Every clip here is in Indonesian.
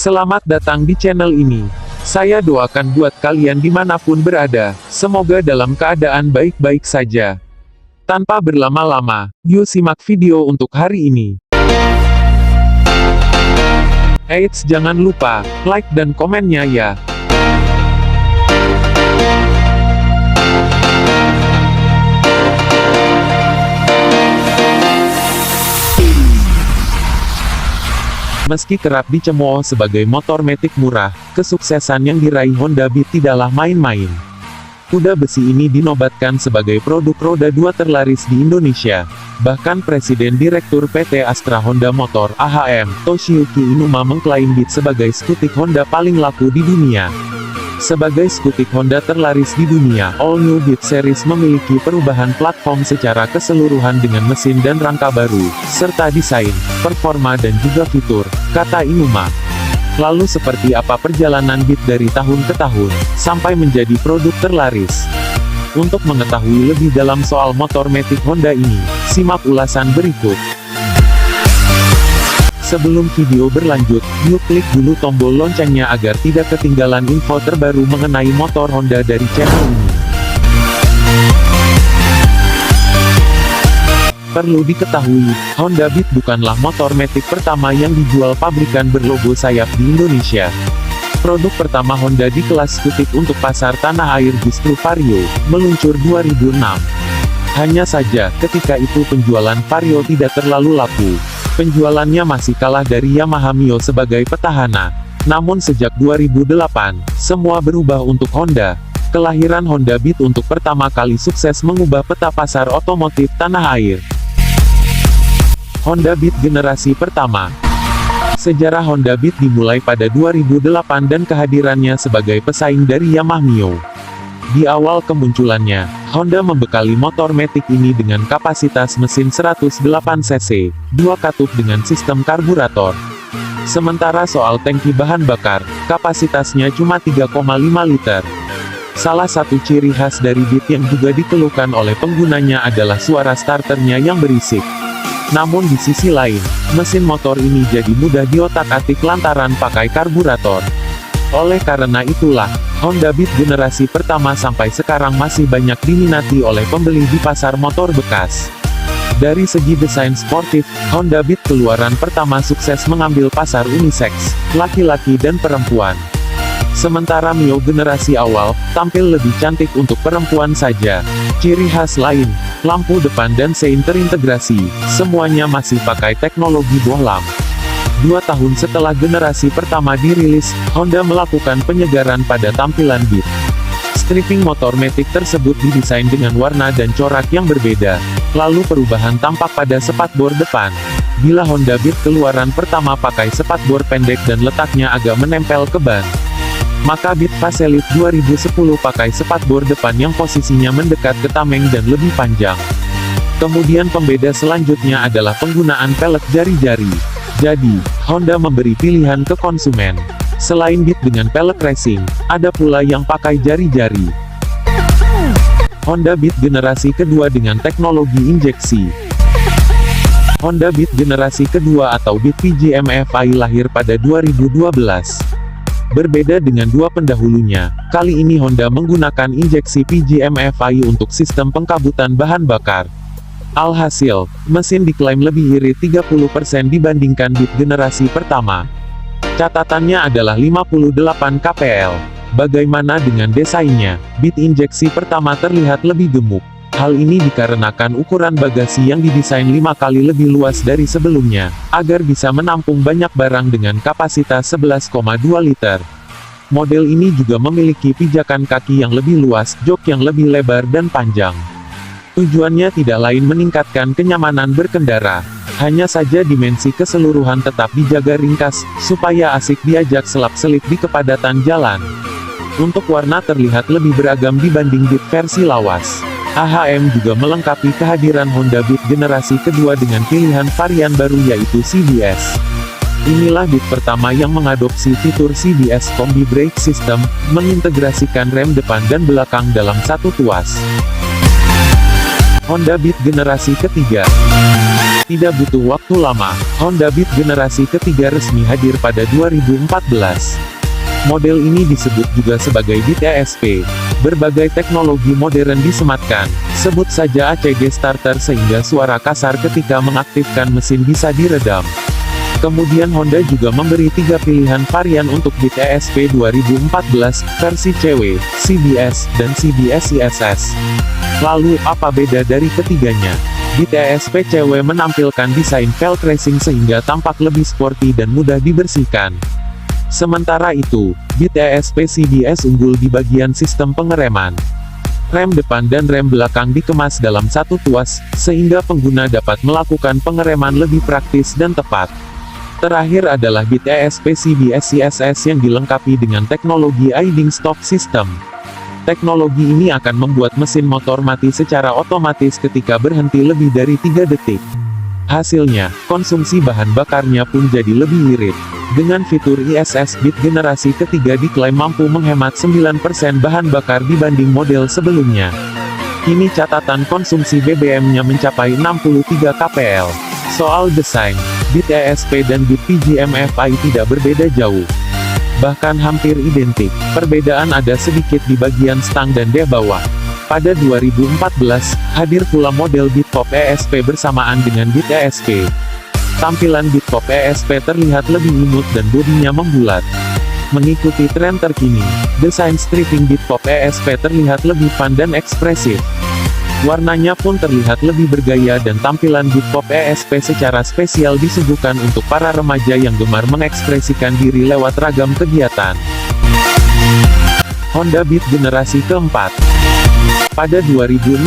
Selamat datang di channel ini. Saya doakan buat kalian dimanapun berada, semoga dalam keadaan baik-baik saja. Tanpa berlama-lama, yuk simak video untuk hari ini. Eits, jangan lupa, like dan komennya ya. Meski kerap dicemooh sebagai motor metik murah, kesuksesan yang diraih Honda Beat tidaklah main-main. Kuda besi ini dinobatkan sebagai produk roda 2 terlaris di Indonesia. Bahkan Presiden Direktur PT Astra Honda Motor (AHM), Toshiyuki Inuma mengklaim Beat sebagai skutik Honda paling laku di dunia. Sebagai skutik Honda terlaris di dunia, All New Beat Series memiliki perubahan platform secara keseluruhan dengan mesin dan rangka baru, serta desain, performa dan juga fitur, kata Inuma. Lalu seperti apa perjalanan Beat dari tahun ke tahun, sampai menjadi produk terlaris? Untuk mengetahui lebih dalam soal motor metik Honda ini, simak ulasan berikut. Sebelum video berlanjut, yuk klik dulu tombol loncengnya agar tidak ketinggalan info terbaru mengenai motor Honda dari channel ini. Perlu diketahui, Honda Beat bukanlah motor metik pertama yang dijual pabrikan berlogo sayap di Indonesia. Produk pertama Honda di kelas skutik untuk pasar tanah air justru Vario, meluncur 2006. Hanya saja, ketika itu penjualan Vario tidak terlalu laku. Penjualannya masih kalah dari Yamaha Mio sebagai petahana. Namun sejak 2008, semua berubah untuk Honda. Kelahiran Honda Beat untuk pertama kali sukses mengubah peta pasar otomotif tanah air. Honda Beat generasi pertama. Sejarah Honda Beat dimulai pada 2008 dan kehadirannya sebagai pesaing dari Yamaha Mio. Di awal kemunculannya, Honda membekali motor metik ini dengan kapasitas mesin 108 cc, 2 katup dengan sistem karburator. Sementara soal tangki bahan bakar, kapasitasnya cuma 3,5 liter. Salah satu ciri khas dari Beat yang juga dikeluhkan oleh penggunanya adalah suara starternya yang berisik. Namun di sisi lain, mesin motor ini jadi mudah diotak-atik lantaran pakai karburator. Oleh karena itulah, Honda Beat generasi pertama sampai sekarang masih banyak diminati oleh pembeli di pasar motor bekas. Dari segi desain sportif, Honda Beat keluaran pertama sukses mengambil pasar unisex, laki-laki dan perempuan. Sementara Mio generasi awal, tampil lebih cantik untuk perempuan saja. Ciri khas lain, lampu depan dan sein terintegrasi, semuanya masih pakai teknologi bohlam. 2 tahun setelah generasi pertama dirilis, Honda melakukan penyegaran pada tampilan Beat. Stripping motor metik tersebut didesain dengan warna dan corak yang berbeda. Lalu perubahan tampak pada spakbor depan. Bila Honda Beat keluaran pertama pakai spakbor pendek dan letaknya agak menempel ke ban, maka Beat Facelift 2010 pakai spakbor depan yang posisinya mendekat ke tameng dan lebih panjang. Kemudian pembeda selanjutnya adalah penggunaan pelek jari-jari. Jadi, Honda memberi pilihan ke konsumen. Selain Beat dengan pelek racing, ada pula yang pakai jari-jari. Honda Beat generasi kedua dengan teknologi injeksi. Honda Beat generasi kedua atau Beat PGM-FI lahir pada 2012. Berbeda dengan dua pendahulunya, kali ini Honda menggunakan injeksi PGM-FI untuk sistem pengkabutan bahan bakar. Alhasil, mesin diklaim lebih irit 30% dibandingkan Beat generasi pertama. Catatannya adalah 58 kpl. Bagaimana dengan desainnya? Beat injeksi pertama terlihat lebih gemuk. Hal ini dikarenakan ukuran bagasi yang didesain 5 kali lebih luas dari sebelumnya, agar bisa menampung banyak barang dengan kapasitas 11,2 liter. Model ini juga memiliki pijakan kaki yang lebih luas, jok yang lebih lebar dan panjang. Tujuannya tidak lain meningkatkan kenyamanan berkendara. Hanya saja dimensi keseluruhan tetap dijaga ringkas, supaya asik diajak selap-selip di kepadatan jalan. Untuk warna terlihat lebih beragam dibanding Beat versi lawas. AHM juga melengkapi kehadiran Honda Beat generasi kedua dengan pilihan varian baru yaitu CBS. Inilah Beat pertama yang mengadopsi fitur CBS Combi Brake System, mengintegrasikan rem depan dan belakang dalam satu tuas. Honda Beat generasi ketiga. Tidak butuh waktu lama, Honda Beat generasi ketiga resmi hadir pada 2014. Model ini disebut juga sebagai Beat ESP. Berbagai teknologi modern disematkan, sebut saja ACG starter sehingga suara kasar ketika mengaktifkan mesin bisa diredam. Kemudian Honda juga memberi 3 pilihan varian untuk Beat ESP 2014, versi CW, CBS, dan CBS ISS. Lalu, apa beda dari ketiganya? Beat ESP CW menampilkan desain velg racing sehingga tampak lebih sporty dan mudah dibersihkan. Sementara itu, Beat ESP CBS unggul di bagian sistem pengereman. Rem depan dan rem belakang dikemas dalam satu tuas, sehingga pengguna dapat melakukan pengereman lebih praktis dan tepat. Terakhir adalah Beat ESP CBS ISS yang dilengkapi dengan teknologi Idling Stop System. Teknologi ini akan membuat mesin motor mati secara otomatis ketika berhenti lebih dari 3 detik. Hasilnya, konsumsi bahan bakarnya pun jadi lebih irit. Dengan fitur ISS, Beat generasi ketiga diklaim mampu menghemat 9% bahan bakar dibanding model sebelumnya. Kini catatan konsumsi BBM-nya mencapai 63 kpl. Soal desain, Beat ESP dan Beat PGM-FI tidak berbeda jauh. Bahkan hampir identik. Perbedaan ada sedikit di bagian stang dan deh bawah. Pada 2014, hadir pula model Beat Pop ESP bersamaan dengan Beat ESP. Tampilan Beat Pop ESP terlihat lebih imut dan bodinya membulat. Mengikuti tren terkini, desain stripping Beat Pop ESP terlihat lebih fun dan ekspresif. Warnanya pun terlihat lebih bergaya dan tampilan Beat Pop ESP secara spesial disuguhkan untuk para remaja yang gemar mengekspresikan diri lewat ragam kegiatan. Honda Beat generasi keempat. Pada 2016,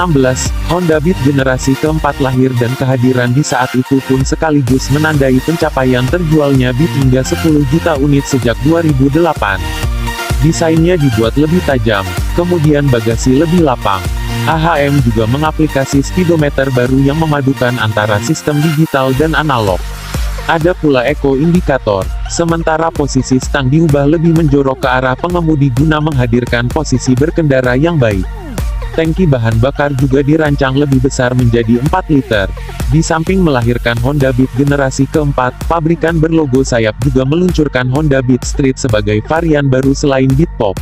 Honda Beat generasi keempat lahir dan kehadiran di saat itu pun sekaligus menandai pencapaian terjualnya Beat hingga 10 juta unit sejak 2008. Desainnya dibuat lebih tajam, kemudian bagasi lebih lapang. AHM juga mengaplikasi speedometer baru yang memadukan antara sistem digital dan analog. Ada pula eco indikator, sementara posisi stang diubah lebih menjorok ke arah pengemudi guna menghadirkan posisi berkendara yang baik. Tangki bahan bakar juga dirancang lebih besar menjadi 4 liter. Di samping melahirkan Honda Beat generasi keempat, pabrikan berlogo sayap juga meluncurkan Honda Beat Street sebagai varian baru selain Beat Pop.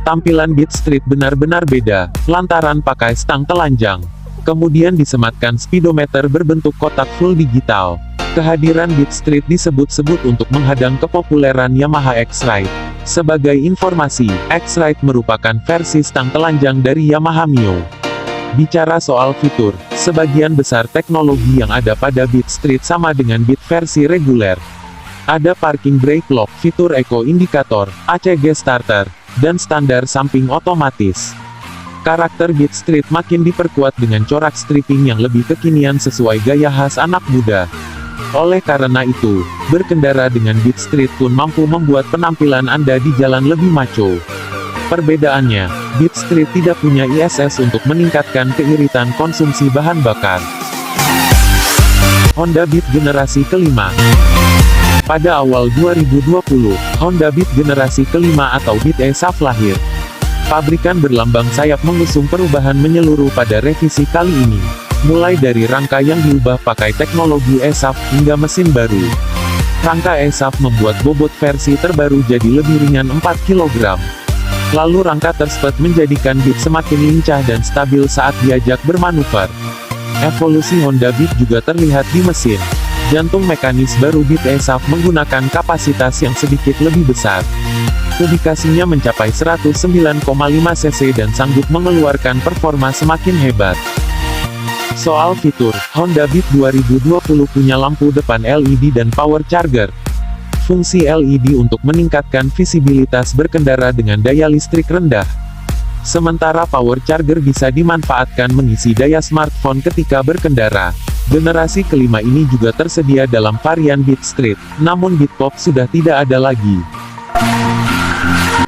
Tampilan Beat Street benar-benar beda, lantaran pakai stang telanjang. Kemudian disematkan speedometer berbentuk kotak full digital. Kehadiran Beat Street disebut-sebut untuk menghadang kepopuleran Yamaha X-Ride. Sebagai informasi, X-Ride merupakan versi stang telanjang dari Yamaha Mio. Bicara soal fitur, sebagian besar teknologi yang ada pada Beat Street sama dengan Beat versi reguler. Ada parking brake lock, fitur eco indikator, ACG starter, dan standar samping otomatis. Karakter Beat Street makin diperkuat dengan corak stripping yang lebih kekinian sesuai gaya khas anak muda. Oleh karena itu, berkendara dengan Beat Street pun mampu membuat penampilan Anda di jalan lebih macho. Perbedaannya, Beat Street tidak punya ISS untuk meningkatkan keiritan konsumsi bahan bakar. Honda Beat generasi kelima. Pada awal 2020, Honda Beat generasi kelima atau Beat ESAF lahir. Pabrikan berlambang sayap mengusung perubahan menyeluruh pada revisi kali ini. Mulai dari rangka yang diubah pakai teknologi ESAF, hingga mesin baru. Rangka ESAF membuat bobot versi terbaru jadi lebih ringan 4 kg. Lalu rangka tersebut menjadikan Beat semakin lincah dan stabil saat diajak bermanuver. Evolusi Honda Beat juga terlihat di mesin. Jantung mekanis baru Beat ESAF menggunakan kapasitas yang sedikit lebih besar. Kubikasinya mencapai 109,5 cc dan sanggup mengeluarkan performa semakin hebat. Soal fitur, Honda Beat 2020 punya lampu depan LED dan power charger. Fungsi LED untuk meningkatkan visibilitas berkendara dengan daya listrik rendah. Sementara power charger bisa dimanfaatkan mengisi daya smartphone ketika berkendara. Generasi kelima ini juga tersedia dalam varian Beat Street, namun Beat Pop sudah tidak ada lagi.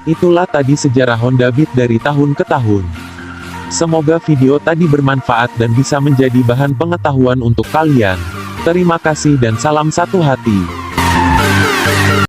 Itulah tadi sejarah Honda Beat dari tahun ke tahun. Semoga video tadi bermanfaat dan bisa menjadi bahan pengetahuan untuk kalian. Terima kasih dan salam satu hati.